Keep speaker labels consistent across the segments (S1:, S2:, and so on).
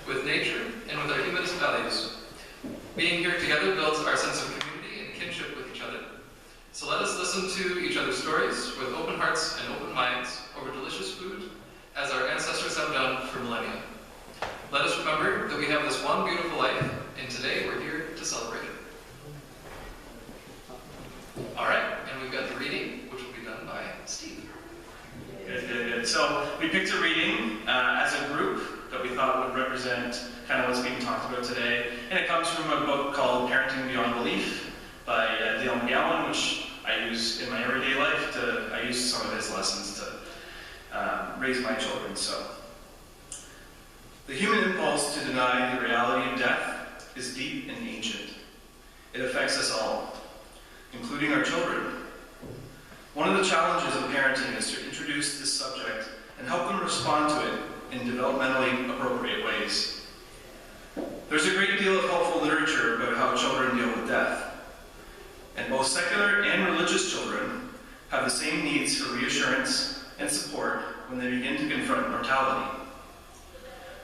S1: with nature, and with our humanist values. Being here together builds our sense of community and kinship with each other. So let us listen to each other's stories with open hearts and open minds over delicious food, as our ancestors have done for millennia. Let us remember that we have this one beautiful life, and today we're here to celebrate it. All right, and we've got the reading, which will be done by Steve.
S2: Good. So we picked a reading as a group that we thought would represent kind of what's being talked about today. And it comes from a book called Parenting Beyond Belief by Dale McGowan, which I use in my everyday life. I use some of his lessons to raise my children. So, the human impulse to deny the reality of death is deep and ancient. It affects us all, including our children. One of the challenges of parenting is to introduce this subject and help them respond to it in developmentally appropriate ways. There's a great deal of helpful literature about how children deal with death, and both secular and religious children have the same needs for reassurance and support when they begin to confront mortality.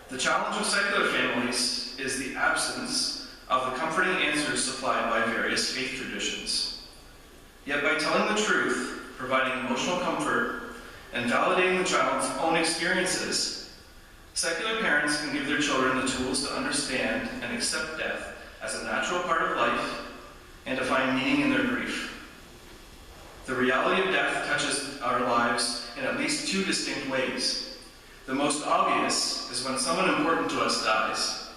S2: The challenge of secular families is the absence of the comforting answers supplied by various faith traditions. Yet by telling the truth, providing emotional comfort, and validating the child's own experiences, secular parents can give their children the tools to understand and accept death as a natural part of life and to find meaning in their grief. The reality of death touches our lives in at least two distinct ways. The most obvious is when someone important to us dies.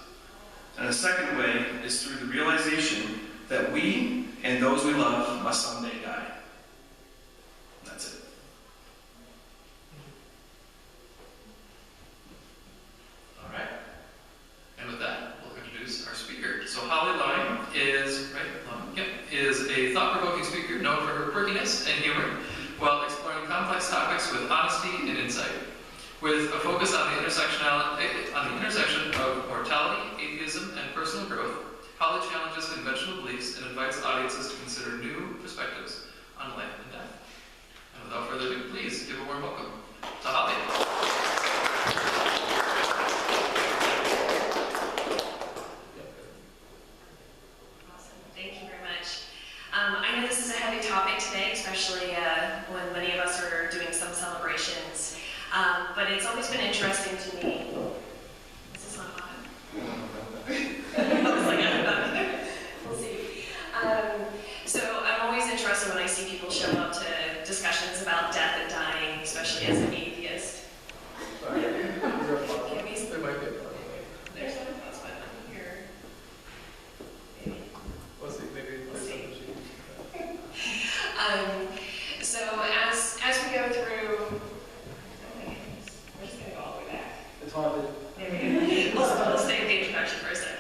S2: And the second way is through the realization that we and those we love must someday die. That's it.
S1: All right. And with that, we'll introduce our speaker. So Hollie Lawing is a thought-provoking speaker known for her quirkiness and humor, while exploring complex topics with honesty and insight. With a focus on the intersection of mortality, atheism, and personal growth, Hollie challenges conventional beliefs and invites audiences to consider new perspectives on life and death. And without further ado, please give a warm welcome to Hollie.
S3: Awesome, thank you very much. I know this is a heavy topic today, especially when many of us are doing some celebrations. But it's always been interesting to me. Is this on hot? I was like, I don't know. We'll see. So I'm always interested when I see people show up to discussions about death and dying, especially as an atheist.
S1: Sorry.
S3: Can we?
S1: There might be a
S3: There's no pause button here. Maybe.
S1: We'll see. Maybe
S3: We'll see. So as we go through. We're just going to go all the way back.
S1: It's haunted.
S3: There we go. Let's stay with the introduction for a second.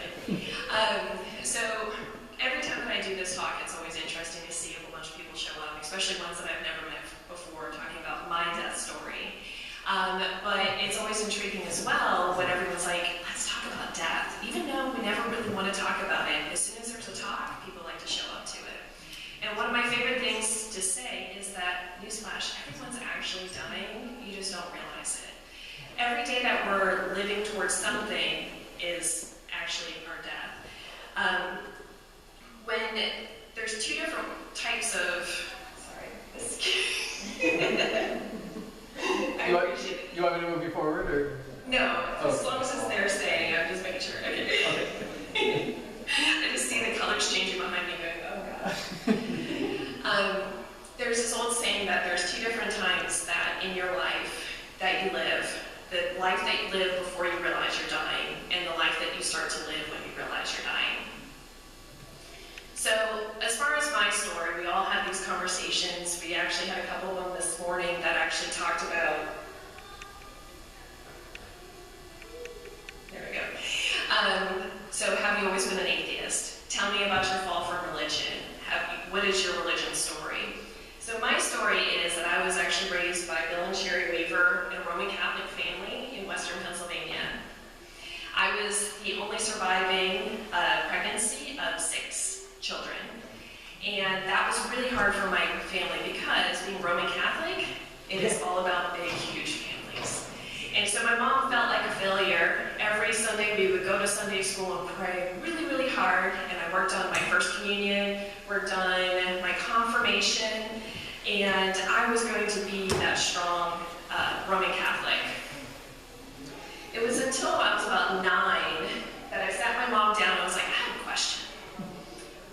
S3: So every time that I do this talk, it's always interesting to see a whole bunch of people show up, especially ones that I've never met before, talking about my death story. But it's always intriguing as well when everyone's like, let's talk about death. Even though we never really want to talk about it, as soon as there's a talk, people like to show up to it. And one of my favorite things to say is that, newsflash, everyone's actually dying, you just don't realize it. Every day that we're living towards something is actually our death. When there's two different types of, sorry, this. I appreciate it.
S4: You want me to move you forward, or?
S3: No, as long as it's there staying, I'm just making sure. Okay. I just see the colors changing behind me going, oh gosh. There's this old saying that there's two different times that in your life that you live. The life that you live before you realize you're dying, and the life that you start to live when you realize you're dying. So, as far as my story, we all had these conversations. We actually had a couple of them this morning that actually talked about. There we go. So, have you always been an atheist? Tell me about your fall from religion. What is your religion story? So my story is that I was actually raised by Bill and Sherry Weaver in a Roman Catholic family in Western Pennsylvania. I was the only surviving pregnancy of 6 children. And that was really hard for my family because being Roman Catholic, it is all about big, huge families. And so my mom felt like a failure every Sunday Sunday, we would go to Sunday school and pray really, really hard. And I worked on my first communion, worked on my confirmation, and I was going to be that strong Roman Catholic. It was until I was about 9 that I sat my mom down and I was like, I have a question.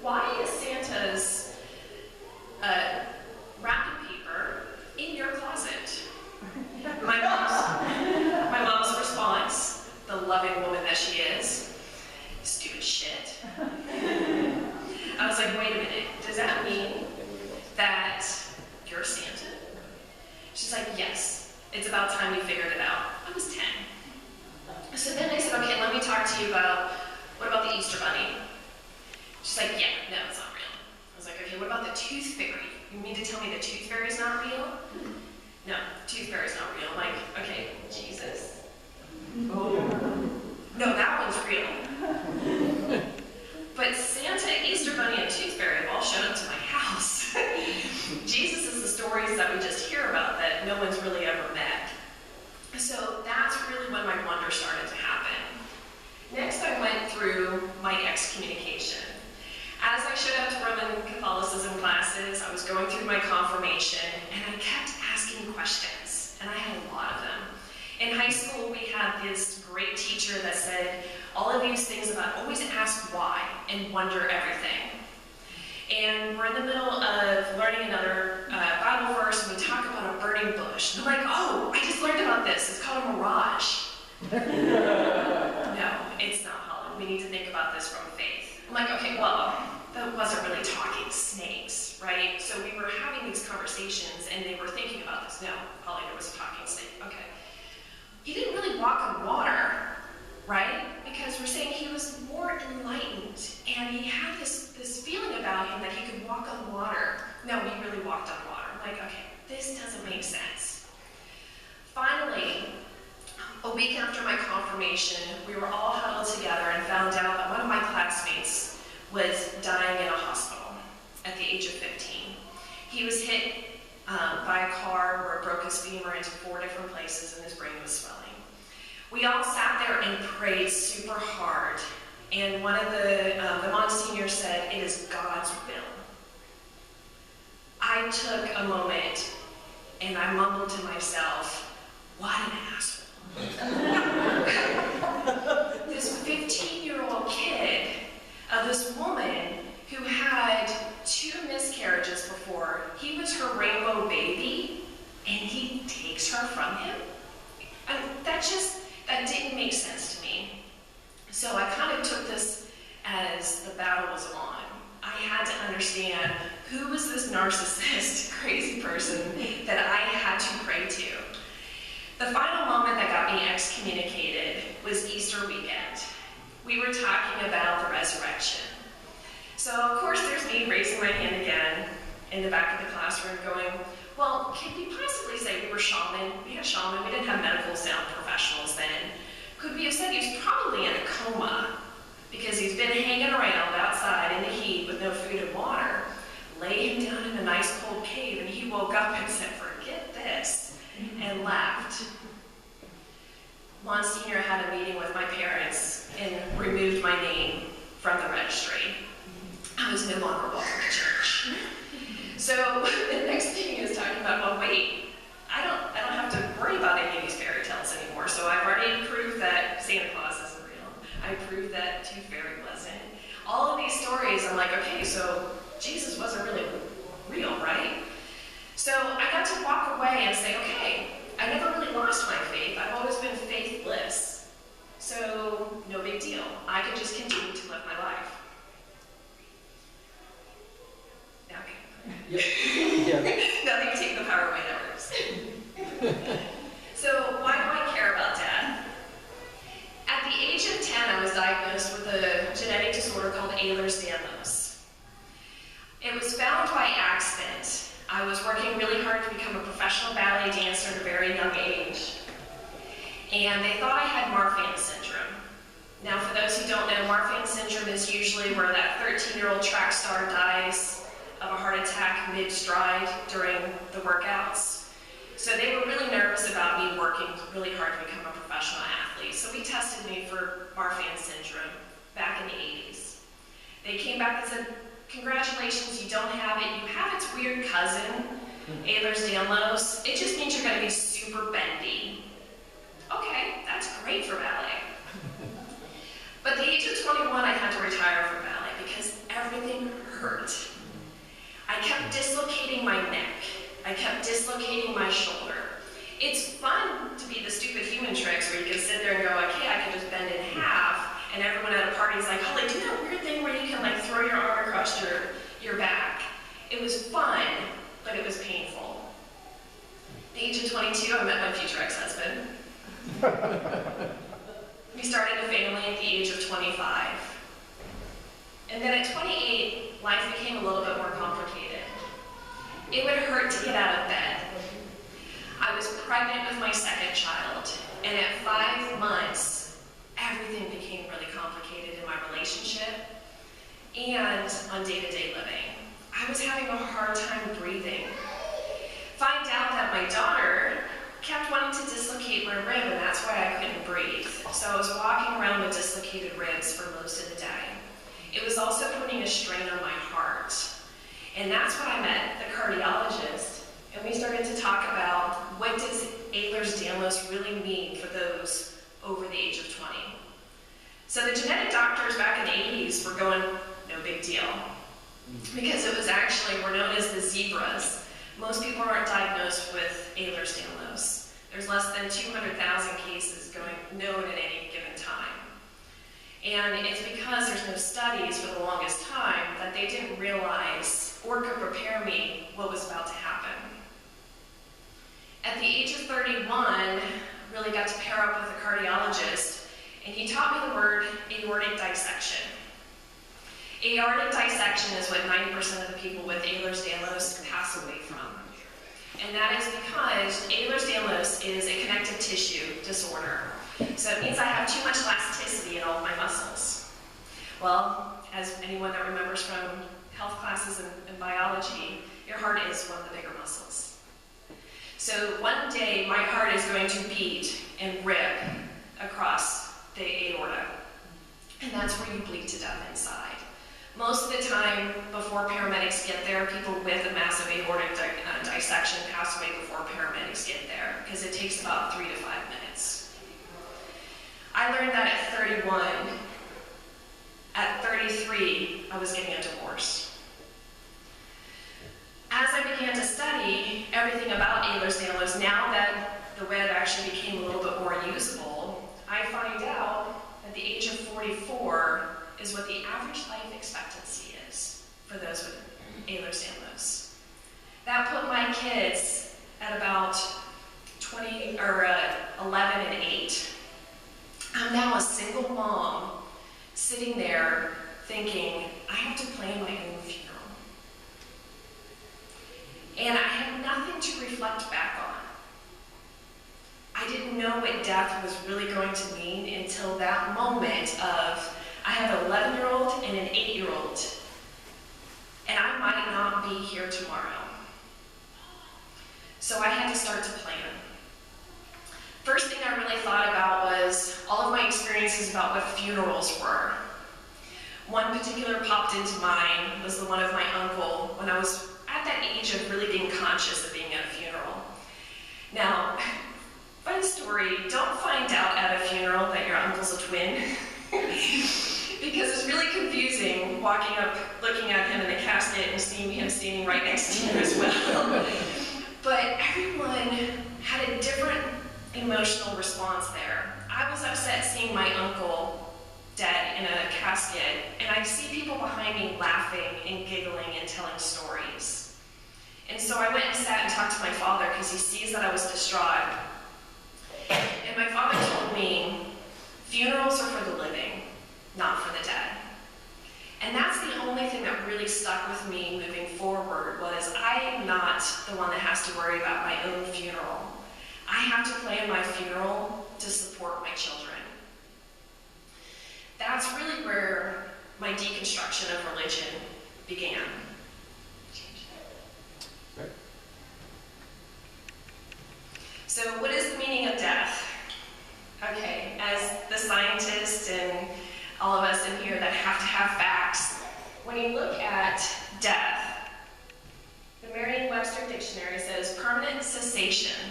S3: Why is Santa's wrapping paper in your closet? My mom's response, the loving woman that she is, stupid shit. I was like, wait a minute, does that mean that you're Santa? She's like, yes, it's about time you figured it out. I was 10. So then I said, okay, let me talk to you about, what about the Easter Bunny? She's like, yeah, no, it's not real. I was like, okay, what about the Tooth Fairy? You mean to tell me the Tooth Fairy's not real? No, Tooth Fairy's not real. I'm like, okay, Jesus. Oh. No, that one's real. But Santa, Easter Bunny, and Tooth Fairy have all shown up to my house. Jesus is the stories that we just hear about that no one's really ever met. So that's really when my wonder started to happen. Next, I went through my excommunication. As I showed up to Roman Catholicism classes, I was going through my confirmation, and I kept asking questions, and I had a lot of them. In high school, we had this great teacher that said all of these things about always ask why and wonder everything. And we're in the middle of learning another Bible verse, and we talk about a burning bush. And I'm like, oh, I just learned about this. It's called a mirage. No, it's not, Hollie. We need to think about this from faith. I'm like, okay, well, that wasn't really talking snakes, right? So we were having these conversations, and they were thinking about this. No, Hollie, there was a talking snake. Okay. He didn't really walk on water, right? Because we're saying he was more enlightened, and he had this feeling about him that he could walk on water. No, he really walked on water. I'm like, okay, this doesn't make sense. Finally, a week after my confirmation, we were all huddled together and found out that one of my classmates was dying in a hospital at the age of 15. He was hit by a car where it broke his femur into 4 different places and his brain was swelling. We all sat there and prayed super hard, and one of the Monsignor said, it is God's will. I took a moment and I mumbled to myself, what an asshole. This 15-year-old kid of this woman who had 2 miscarriages before, he was her rainbow baby, and he takes her from him? And that didn't make sense to me. So I kind of took this as the battle was on. I had to understand who was this narcissist, crazy person that I had to pray to. The final moment that got me excommunicated was Easter weekend. We were talking about the resurrection. So of course there's me raising my hand again in the back of the classroom going, well, can we possibly say we were shaman? We had shaman, we didn't have medical sound professionals then. Could we have said he was probably in a coma because he's been hanging around outside in the heat with no food and water? Lay him down in a nice cold cave, and he woke up and said, forget this, and left. Monsignor had a meeting with my parents and removed my name from the registry. I was no longer welcome to church. So the next thing is talking about, well, wait, I don't have to worry about any of these fairy tales anymore. So I've already proved that Santa Claus isn't real. I proved that Tooth Fairy wasn't. All of these stories, I'm like, okay, so Jesus wasn't really real, right? So I got to walk away and say, okay, I never really lost my faith. I've always been faithless. So no big deal. I can just continue to live my life. Okay.
S4: Yeah.
S3: Now that you take the power away, that works. So why do I care about death? At the age of 10, I was diagnosed with a genetic disorder called Ehlers-Danlos. It was found by accident. I was working really hard to become a professional ballet dancer at a very young age. And they thought I had Marfan syndrome. Now, for those who don't know, Marfan syndrome is usually where that 13-year-old track star dies of a heart attack mid-stride during the workouts. So they were really nervous about me working really hard to become a professional athlete. So we tested me for Marfan syndrome back in the 80s. They came back and said, congratulations, you don't have it. You have its weird cousin, Ehlers-Danlos. It just means you're going to be super bendy. Okay, that's great for ballet. But at the age of 21, I had to retire from ballet because everything hurt. I kept dislocating my neck. I kept dislocating my shoulder. It's fun to be the stupid human tricks where you can sit there and go, okay, I can just bend in half, and everyone at a party is like, Hollie, do that weird thing where you can like throw your arm across your back. It was fun, but it was painful. At the age of 22, I met my future ex-husband. We started a family at the age of 25. And then at 28, life became a little bit more complicated. It would hurt to get out of bed. I was pregnant with my second child, and at 5 months, everything became really complicated in my relationship and on day-to-day living. I was having a hard time breathing. Find out that my daughter kept wanting to dislocate my rib, and that's why I couldn't breathe. So I was walking around with dislocated ribs for most of the day. It was also putting a strain on my heart. And that's when I met the cardiologist, and we started to talk about what does Ehlers-Danlos really mean for those over the age of 20. So the genetic doctors back in the 80s were going, no big deal. Because it was actually, we're known as the zebras. Most people aren't diagnosed with Ehlers-Danlos. There's less than 200,000 cases known at any given time. And it's because there's no studies for the longest time that they didn't realize or could prepare me what was about to happen. At the age of 31, I really got to pair up with a cardiologist, and he taught me the word aortic dissection. Aortic dissection is what 90% of the people with Ehlers-Danlos pass away from. And that is because Ehlers-Danlos is a connective tissue disorder. So it means I have too much elasticity in all of my muscles. Well, as anyone that remembers from health classes and biology, your heart is one of the bigger muscles. So one day my heart is going to beat and rip across the aorta. And that's where you bleed to death inside. Most of the time, before paramedics get there, people with a massive aortic dissection pass away before paramedics get there, because it takes about 3 to 5 minutes. I learned that at 31. At 33, I was getting a divorce. As I began to study everything about Ehlers-Danlos, now that the web actually became a little bit more usable, I find out that the age of 44 is what the average life expectancy is for those with Ehlers-Danlos. That put my kids at about 11 and 8. I'm now a single mom sitting there thinking, I have to plan my own funeral. And I had nothing to reflect back on. I didn't know what death was really going to mean until that moment of, I have an 11-year-old and an 8-year-old, and I might not be here tomorrow. So I had to start to plan. First thing I really thought about was all of my experiences about what funerals were. One particular popped into mind was the one of my uncle when I was at that age of really being conscious of being at a funeral. Now, fun story, don't find out at a funeral that your uncle's a twin. Because it's really confusing walking up, looking at him in the casket and seeing him standing right next to you as well. But everyone had a different emotional response there. I was upset seeing my uncle dead in a casket, and I see people behind me laughing and giggling and telling stories. And so I went and sat and talked to my father because he sees that I was distraught. And my father told me, funerals are for the living, not for the dead. And that's the only thing that really stuck with me moving forward was I am not the one that has to worry about my own funeral. I have to plan my funeral to support my children. That's really where my deconstruction of religion began. So what is the meaning of death? Okay, as have to have facts. When you look at death, the Merriam-Webster Dictionary says permanent cessation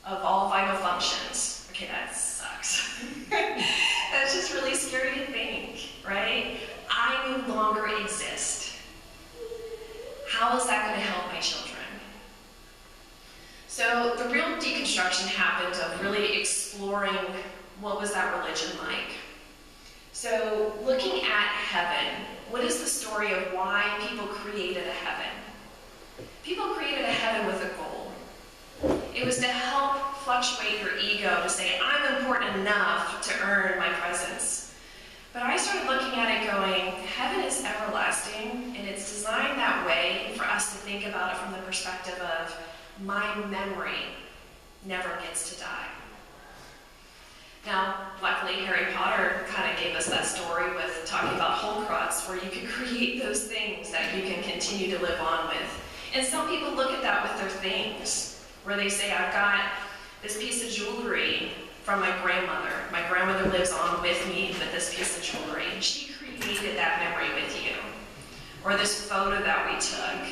S3: of all vital functions. Okay, that sucks. That's just really scary to think, right? I no longer exist. How is that going to help my children? So the real deconstruction happened of really exploring what was that religion like. So looking at heaven, what is the story of why people created a heaven? People created a heaven with a goal. It was to help fluctuate your ego, to say, I'm important enough to earn my presence. But I started looking at it going, heaven is everlasting, and it's designed that way for us to think about it from the perspective of my memory never gets to die. Now, luckily, Harry Potter kind of gave us that story with talking about Horcrux, where you can create those things that you can continue to live on with. And some people look at that with their things, where they say, I've got this piece of jewelry from my grandmother. My grandmother lives on with me with this piece of jewelry. She created that memory with you. Or this photo that we took.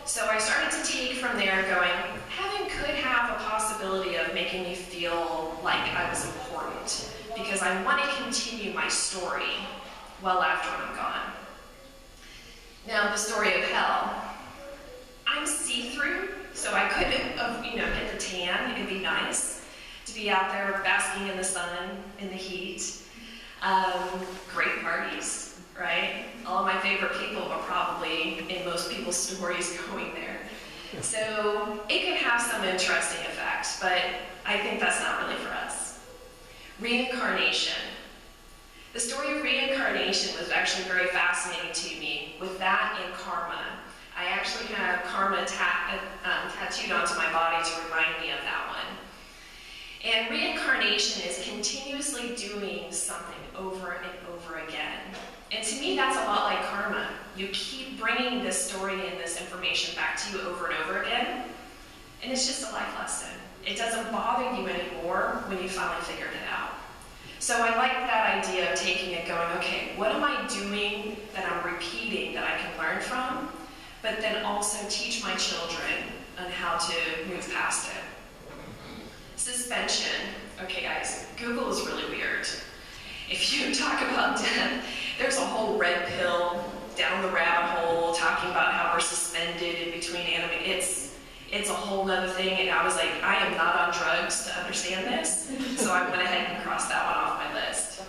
S3: So I started to take from there going, heaven could have a possibility of making me feel like I was important, because I want to continue my story well after I'm gone. Now, the story of hell. I'm see-through, so I couldn't, get the tan. It'd be nice to be out there basking in the sun, in the heat. Great parties, right? All of my favorite people are probably in most people's stories going there. So it could have some interesting effects, but I think that's not really for us. Reincarnation. The story of reincarnation was actually very fascinating to me, with that and karma. I actually have karma tattooed onto my body to remind me of that one. And reincarnation is continuously doing something over and over again. And to me, that's a lot like karma. You keep bringing this story and this information back to you over and over again, and it's just a life lesson. It doesn't bother you anymore when you finally figured it out. So I like that idea of taking it going, okay, what am I doing that I'm repeating that I can learn from, but then also teach my children on how to move past it. Suspension. Okay guys, Google is really weird. If you talk about death, there's a whole red pill down the rabbit hole talking about how we're suspended in between animals. It's a whole nother thing, and I was like, I am not on drugs to understand this, so I went ahead and crossed that one off my list.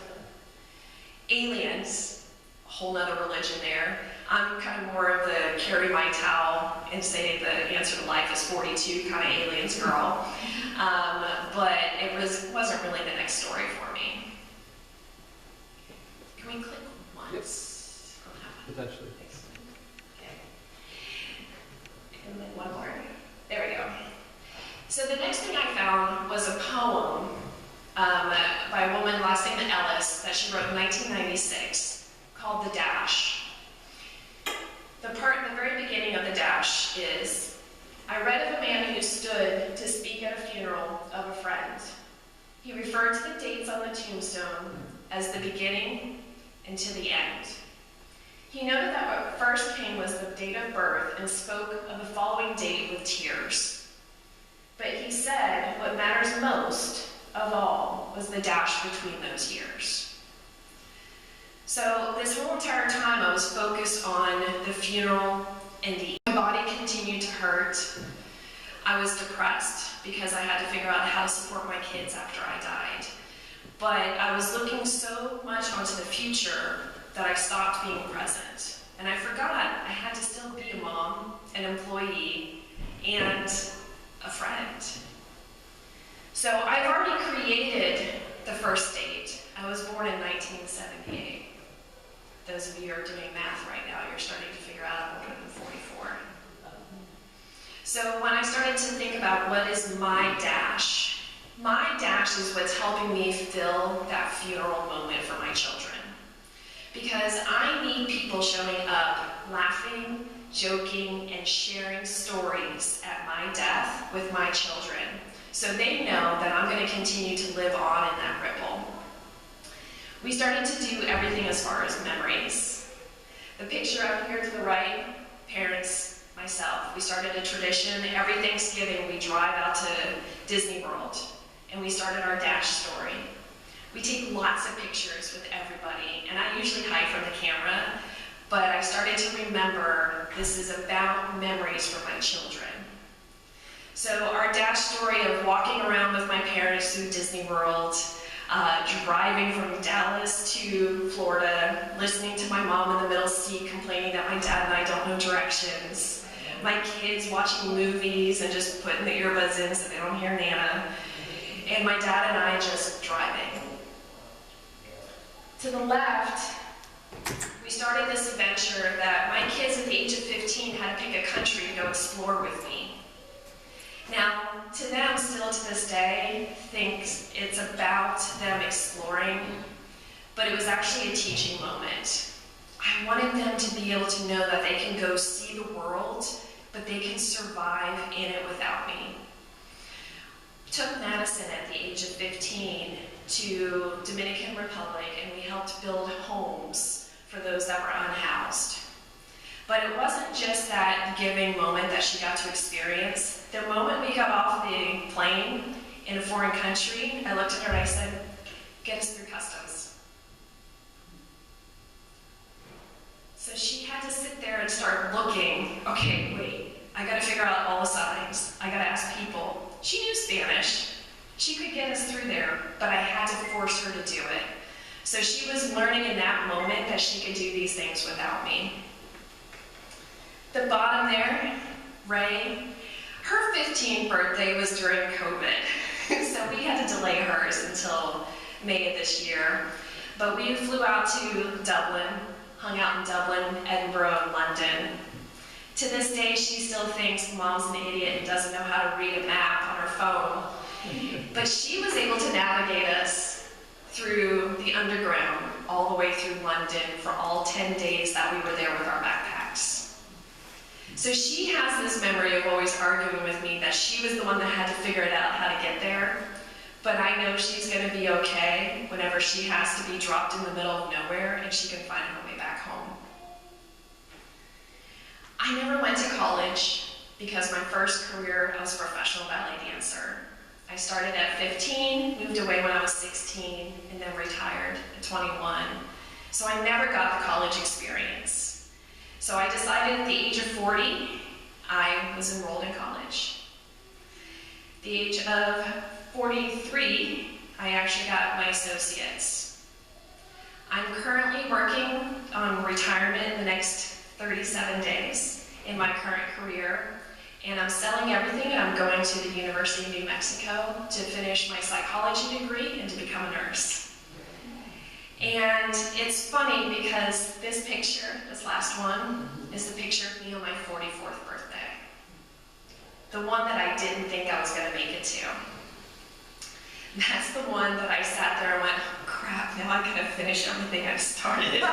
S3: Aliens, a whole nother religion there. I'm kind of more of the carry my towel and say the answer to life is 42 kind of aliens girl, but it wasn't really the next story for me. Can we click once?
S4: Potentially.
S3: Okay. And then one more. There we go. So the next thing I found was a poem by a woman last name Ellis that she wrote in 1996 called The Dash. The part in the very beginning of The Dash is, I read of a man who stood to speak at a funeral of a friend. He referred to the dates on the tombstone as the beginning and to the end. He noted that what first came was the date of birth and spoke of the following date with tears. But he said what matters most of all was the dash between those years. So this whole entire time I was focused on the funeral and my body continued to hurt. I was depressed because I had to figure out how to support my kids after I died. But I was looking so much onto the future that I stopped being present. And I forgot I had to still be a mom, an employee, and a friend. So I've already created the first date. I was born in 1978. Those of you who are doing math right now, you're starting to figure out I'm older than 44. So when I started to think about what is my dash is what's helping me fill that funeral moment for my children. Because I need people showing up, laughing, joking, and sharing stories at my death with my children, so they know that I'm going to continue to live on in that ripple. we started to do everything as far as memories. The picture up here to the right, parents, myself, we started a tradition. Every Thanksgiving we drive out to Disney World and we started our dash story. We take lots of pictures with everybody, and I usually hide from the camera, but I started to remember this is about memories for my children. So our dash story of walking around with my parents through Disney World, driving from Dallas to Florida, listening to my mom in the middle seat complaining that my dad and I don't know directions, my kids watching movies and just putting the earbuds in so they don't hear Nana, and my dad and I just driving. To the left, we started this adventure that my kids at the age of 15 had to pick a country to go explore with me. Now, to them, still to this day, thinks it's about them exploring, but it was actually a teaching moment. I wanted them to be able to know that they can go see the world, but they can survive in it without me. Took Madison at the age of 15 to Dominican Republic, and we helped build homes for those that were unhoused. But it wasn't just that giving moment that she got to experience. The moment we got off the plane in a foreign country, I looked at her and I said, "Get us through customs." So she had to sit there and start looking, okay, wait, I gotta figure out all the signs. I gotta ask people. She knew Spanish. She could get us through there, but I had to force her to do it. So she was learning in that moment that she could do these things without me. The bottom there, Ray, her 15th birthday was during COVID, so we had to delay hers until May of this year. But we flew out to Dublin, hung out in Dublin, Edinburgh, and London. To this day, she still thinks Mom's an idiot and doesn't know how to read a map on her phone. But she was able to navigate us through the underground, all the way through London for all 10 days that we were there with our backpacks. So she has this memory of always arguing with me that she was the one that had to figure it out how to get there. But I know she's going to be okay whenever she has to be dropped in the middle of nowhere and she can find her way back home. I never went to college because my first career, I was a professional ballet dancer. I started at 15, moved away when I was 16, and then retired at 21. So I never got the college experience. So I decided at the age of 40, I was enrolled in college. At the age of 43, I actually got my associates. I'm currently working on retirement in the next 37 days in my current career. And I'm selling everything, and I'm going to the University of New Mexico to finish my psychology degree and to become a nurse. And it's funny because this picture, this last one, is the picture of me on my 44th birthday. The one that I didn't think I was going to make it to. That's the one that I sat there and went, oh, crap, now I gotta finish everything I've started.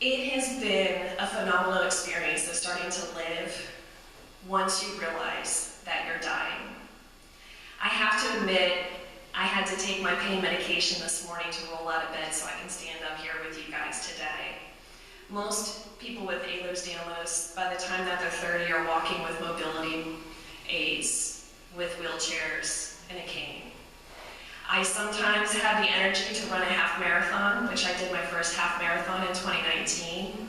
S3: It has been a phenomenal experience of starting to live once you realize that you're dying. I have to admit, I had to take my pain medication this morning to roll out of bed so I can stand up here with you guys today. Most people with Ehlers-Danlos, by the time that they're 30, are walking with mobility aids, with wheelchairs and a cane. I sometimes have the energy to run a half marathon, which I did my first half marathon in 2019.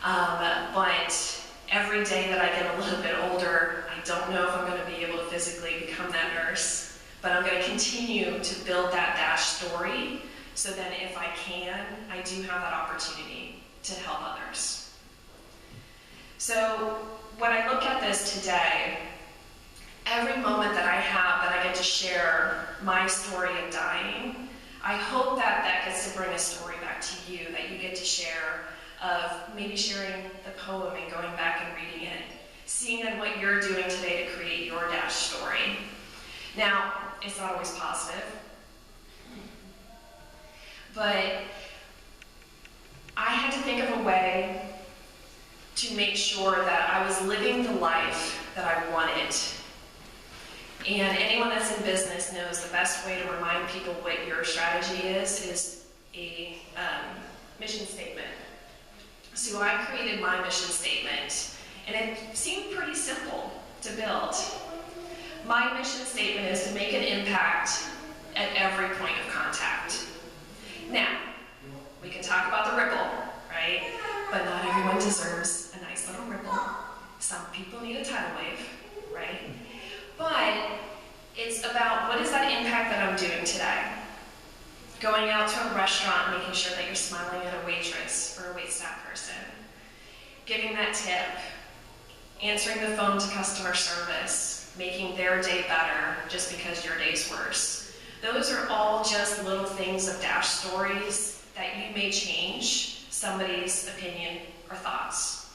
S3: But every day that I get a little bit older, I don't know if I'm going to be able to physically become that nurse, but I'm going to continue to build that dash story so that if I can, I do have that opportunity to help others. So when I look at this today, every moment that I have that I get to share my story of dying, I hope that that gets to bring a story back to you, that you get to share of maybe sharing the poem and going back and reading it, seeing then what you're doing today to create your dash story. Now, it's not always positive, but I had to think of a way to make sure that I was living the life that I wanted. And anyone that's in business knows the best way to remind people what your strategy is a mission statement. So I created my mission statement, and it seemed pretty simple to build. My mission statement is to make an impact at every point of contact. Now, we can talk about the ripple, right? But not everyone deserves a nice little ripple. Some people need a tidal wave, right? But it's about what is that impact that I'm doing today? Going out to a restaurant, making sure that you're smiling at a waitress or a waitstaff person. Giving that tip. Answering the phone to customer service. Making their day better just because your day's worse. Those are all just little things of dash stories that you may change somebody's opinion or thoughts.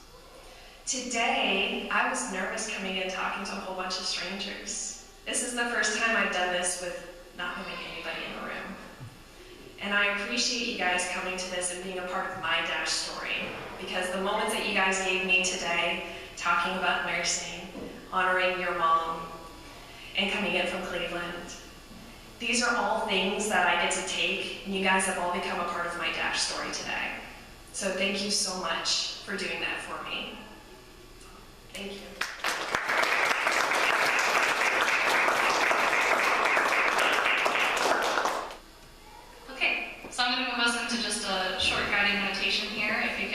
S3: Today, I was nervous coming in talking to a whole bunch of strangers. This is the first time I've done this with not having anybody in the room. And I appreciate you guys coming to this and being a part of my dash story, because the moments that you guys gave me today, talking about nursing, honoring your mom, and coming in from Cleveland, these are all things that I get to take, and you guys have all become a part of my dash story today. So thank you so much for doing that for me. Thank you.
S4: Okay, so I'm going to move us into just a short guiding meditation here. If you're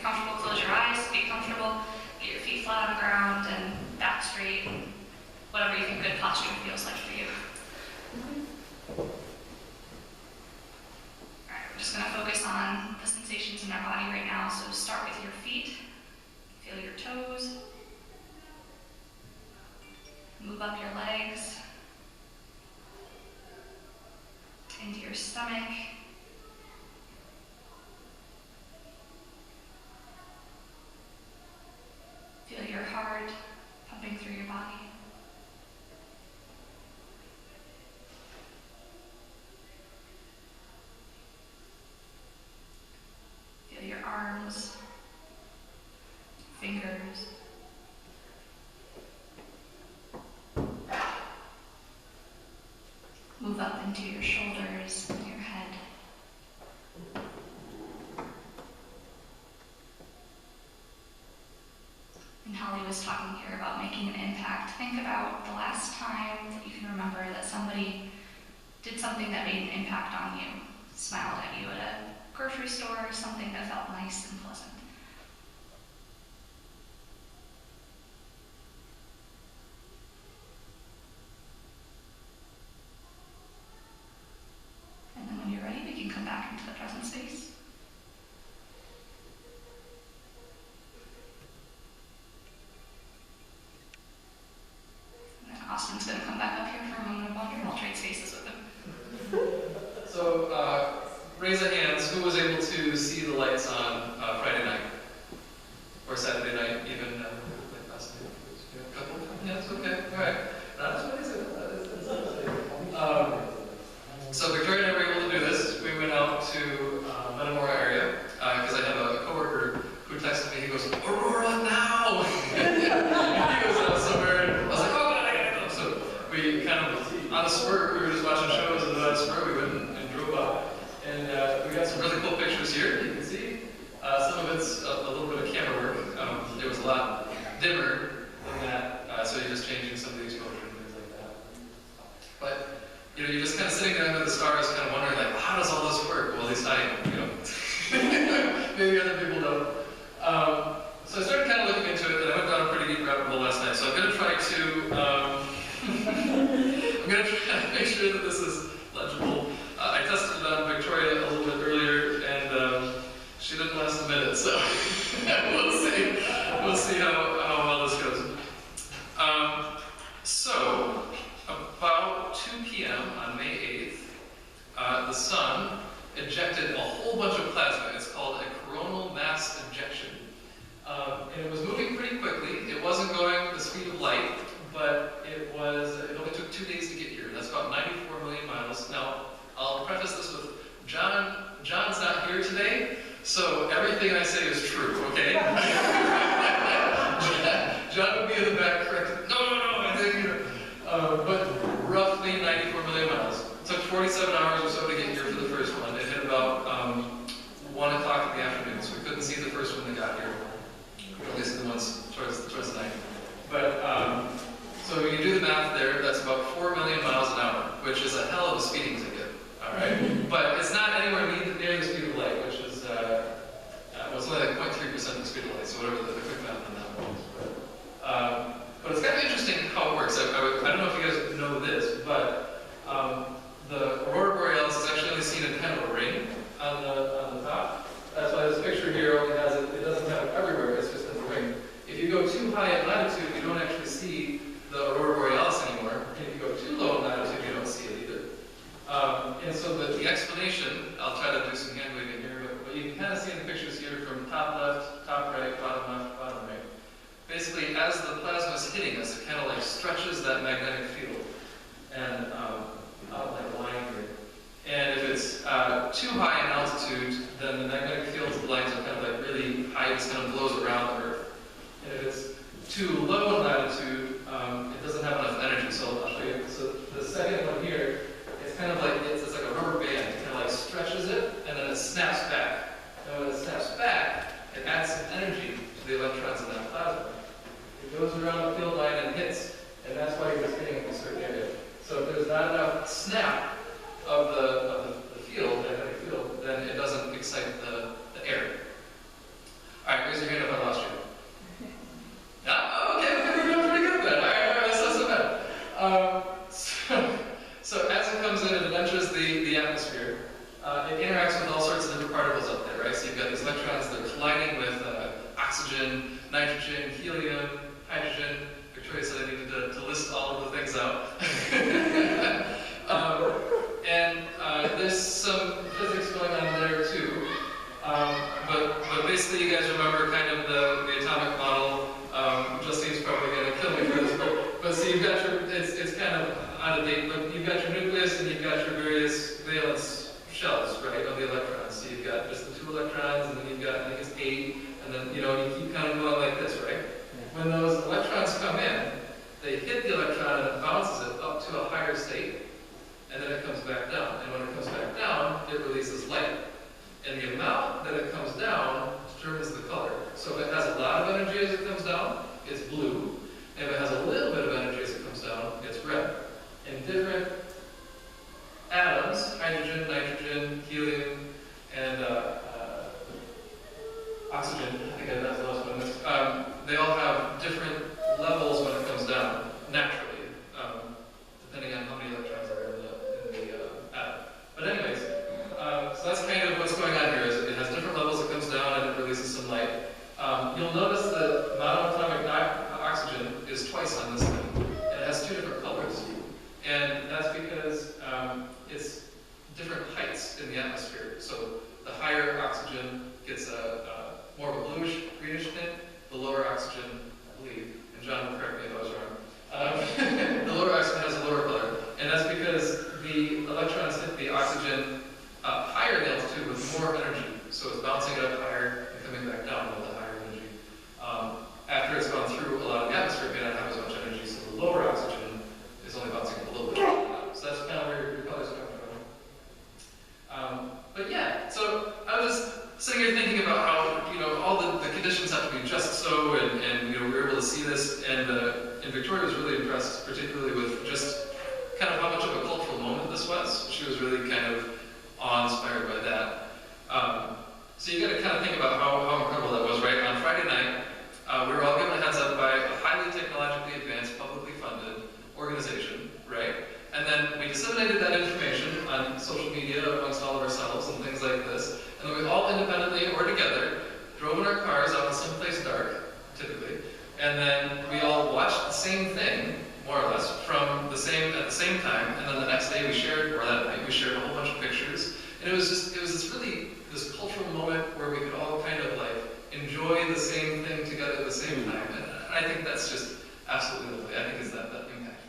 S4: comfortable, close your eyes, be comfortable, get your feet flat on the ground and back straight, whatever you think good posture feels like for you. Alright, we're just going to focus on the sensations in our body right now. So start with your feet, feel your toes, move up your legs, into your stomach, feel your heart pumping through your body. Feel your arms, fingers, move up into your shoulders and your head. And Hollie was talking here about making an impact. Think about the last time that you can remember that somebody did something that made an impact on you, smiled at you at a grocery store, something that felt nice and pleasant. And then when you're ready, we can come back into the present space. And then Austin's going to come back up here for a moment of wonder, and I'll trade spaces with him.
S1: So, raise of hands, who was able to see the lights on Friday night? Or Saturday night, even like last night? A couple? Yeah, that's okay. All right. Not as many as I thought. So Victoria and I were able to do this. We went out to Metamora area, because I have a coworker who texted me. He goes, "Aurora now!" He was out somewhere, and I was like, "Oh, I gotta go." So we kind of, on the spur, we were just watching shows, and on the spur, we went and drove up. And we got some really cool pictures here. You can see some of it's a little bit of camera work. It was a lot dimmer than that, so you're just changing some of the exposure and things like that. But you know, you're just kind of sitting there under the stars, kind of wondering, like, how does all this work? Well, at least I am. You know, maybe other people don't. So I started kind of looking into it, and I went down a pretty deep rabbit hole last night. So I'm going to try to I'm going to try to make sure that this is legible. I tested it on Victoria a little bit earlier, and she didn't last a minute, so we'll see how well this goes. So, about 2 p.m. on May 8th, the sun ejected a whole bunch of plasma. It's called a coronal mass ejection. And it was moving pretty quickly. It wasn't going the speed of light, but it only took 2 days to get here. That's about 94 million miles. Now, I'll preface this with John's not here today, so everything I say is true, okay? John would be in the back correcting, no, I think, you know. but roughly 94 million miles. It took 47 hours or so to get here for the first one. It hit about 1 o'clock in the afternoon, so we couldn't see the first one that got here. At least the ones towards the night. But, so when you do the math there, that's about 4 million miles an hour, which is a hell of a speeding ticket, all right? But it's not anywhere near the speed of light, which is, well, it's only like 0.3% of the speed of light, so whatever the quick math on that one is. But it's kind of interesting how it works. I don't know if you guys know this, but the aurora borealis is actually only seen in kind of a ring on the top. That's why this picture here only has it doesn't have it everywhere, it's just in the ring. If you go too high in latitude, you don't actually see the aurora borealis anymore. And if you go too low in latitude, you don't see it either. And so the explanation, I'll try to do some hand waving here, but you can kind of see in the pictures here from top left, top right, bottom left, bottom right. Basically, as the plasma is hitting us, it kind of like stretches that magnetic field. And out like a line here. And if it's too high in altitude, then the magnetic field lines are kind of like really high, it just kind of blows around the Earth. And if it's too low in latitude, it doesn't have enough energy. So I'll show you. So the second one here, it's kind of like it's like a rubber band. It kind of like stretches it, and then it snaps back. And when it snaps back, it adds some energy to the electrons in that plasma. It goes around the field line and hits, and that's why you're just hitting in a certain area. So if there's not enough snap of the field, the magnetic field, then it doesn't excite the air. All right, raise your hand if I lost you. Okay, we're doing pretty good then. All right, that's not so bad. So as it comes in and it enters the atmosphere, it interacts with all sorts of different particles up there, right? So you've got these electrons that are colliding with oxygen, nitrogen, helium, hydrogen. Victoria said I needed to list all of the things out. There's some physics going on there too. But basically you guys remember kind of the atomic model. Justine's probably going to kill me for this, but so you've got your, it's kind of out of date, but you've got your nucleus and you've got your various valence shells, right, of the electrons. So you've got just the 2 electrons, and then you've got, I think it's 8, and then, you know, you keep kind of going like this, right? When those electrons come in, they hit the electron and it bounces it up to a higher state, and then it comes back down. And when it comes back down, it releases light. And the amount that it comes down determines the color. So if it has a lot of energy as it comes down, it's blue. And if it has a little bit of energy as it comes down, it's red. And different atoms, hydrogen, nitrogen, helium, and oxygen, I think that's the last one, they all have different levels when it comes down, naturally, depending on how many electrons are in the atom. But anyways, so that's kind of what's going on here, is it has different levels, it comes down, and it releases some light. You'll notice that monoatomic oxygen is twice on this thing, and it has 2 different colors. And that's because it's different heights in the atmosphere. So the higher oxygen gets more of a bluish, greenish tint. The lower oxygen, I believe, and John will correct me if I was wrong, the lower oxygen has a lower color. And that's because the electrons hit the oxygen higher in altitude with more energy. So it's bouncing it up higher and coming back down with the higher energy. After it's gone through a lot of the atmosphere, it may not have as much energy, so the lower oxygen is only bouncing a little bit. So that's kind of where your colors come from. But yeah, so I was just sitting here thinking about how, you know, all the conditions have to be just so, and you know, we were able to see this, and Victoria was really impressed, particularly with just kind of how much of a cultural moment this was. She was really kind of awe-inspired by that. So you got to kind of think about how incredible that was, right? On Friday night, we were all given a heads up by a highly technologically advanced, publicly funded organization, right? And then we disseminated that information on social media amongst all of ourselves and things like this. And then we all independently or together drove in our cars out to someplace dark, typically. And then we all watched the same thing, more or less, at the same time. And then the next day we shared, or that night, we shared a whole bunch of pictures. And it was this cultural moment where we could all kind of like enjoy the same thing together at the same time. And I think that's just absolutely lovely. I think it's that impact.